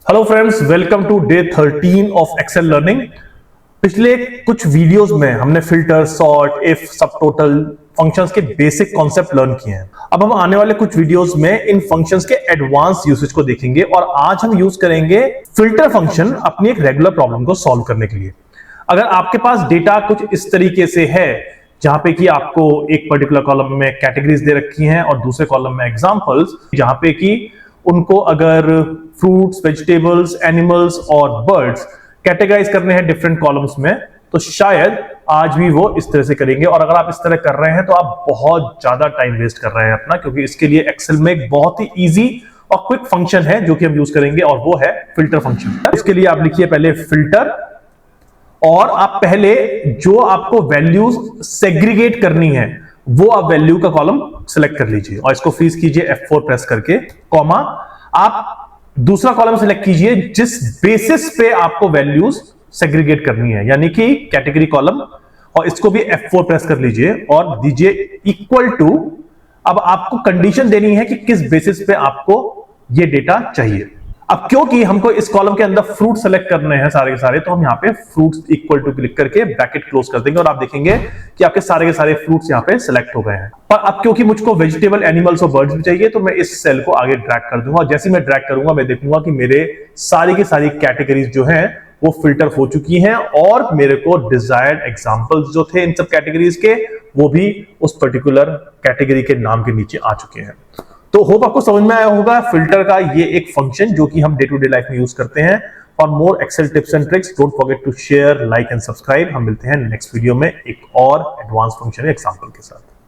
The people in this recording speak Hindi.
Hello friends, welcome to day 13 of Excel learning. पिछले कुछ वीडियोस में हमने filter, sort, if, subtotal functions के बेसिक कॉन्सेप्ट लर्न किए हैं। अब हम आने वाले कुछ वीडियोस में इन फंक्शंस के एडवांस यूसेज को देखेंगे और आज हम यूज करेंगे फिल्टर फंक्शन अपनी एक रेगुलर प्रॉब्लम को सॉल्व करने के लिए। अगर आपके पास डेटा कुछ इस तरीके से है जहां पे कि आपको एक पर्टिकुलर कॉलम में कैटेगरीज दे रखी हैं और दूसरे कॉलम में एग्जांपल्स, जहां पे कि उनको अगर फ्रूट्स, वेजिटेबल्स, एनिमल्स और बर्ड्स कैटेगराइज करने हैं डिफरेंट कॉलम्स में, तो शायद आज भी वो इस तरह से करेंगे। और अगर आप इस तरह कर रहे हैं तो आप बहुत ज्यादा टाइम वेस्ट कर रहे हैं अपना, क्योंकि इसके लिए एक्सेल में एक बहुत ही इजी और क्विक फंक्शन है जो कि हम यूज करेंगे और वो है फिल्टर फंक्शन। उसके लिए आप लिखिए पहले फिल्टर, और आप पहले जो आपको वैल्यूज सेग्रीगेट करनी है वो आप वैल्यू का कॉलम सिलेक्ट कर लीजिए और इसको फ्रीज कीजिए F4 प्रेस करके, कॉमा आप दूसरा कॉलम सिलेक्ट कीजिए जिस बेसिस पे आपको वैल्यूज सेग्रीगेट करनी है, यानी कि कैटेगरी कॉलम, और इसको भी F4 प्रेस कर लीजिए और दीजिए इक्वल टू। अब आपको कंडीशन देनी है कि किस बेसिस पे आपको ये डेटा चाहिए। अब क्योंकि हमको इस कॉलम के अंदर फ्रूट सेलेक्ट करने हैं सारे के सारे, तो हम यहाँ पे फ्रूट्स इक्वल टू क्लिक करके ब्रैकेट क्लोज कर देंगे और आप देखेंगे कि आपके सारे के सारे फ्रूट्स यहाँ पे सेलेक्ट हो गए हैं। पर अब क्योंकि मुझको वेजिटेबल, एनिमल्स और बर्ड्स भी चाहिए, तो मैं इस सेल को आगे ड्रैग कर दूंगा और जैसे मैं ड्रैग करूंगा मैं देखूंगा कि मेरे सारी की सारी कैटेगरीज जो है वो फिल्टर हो चुकी हैं और मेरे को डिजायर्ड एग्जांपल्स जो थे इन सब कैटेगरीज के वो भी उस पर्टिकुलर कैटेगरी के नाम के नीचे आ चुके हैं। तो होप आपको समझ में आया होगा फिल्टर का ये एक फंक्शन जो कि हम डे टू डे लाइफ में यूज करते हैं। For more Excel tips and tricks don't forget to share, like and subscribe. हम मिलते हैं नेक्स्ट वीडियो में एक और एडवांस फंक्शन एग्जांपल के साथ।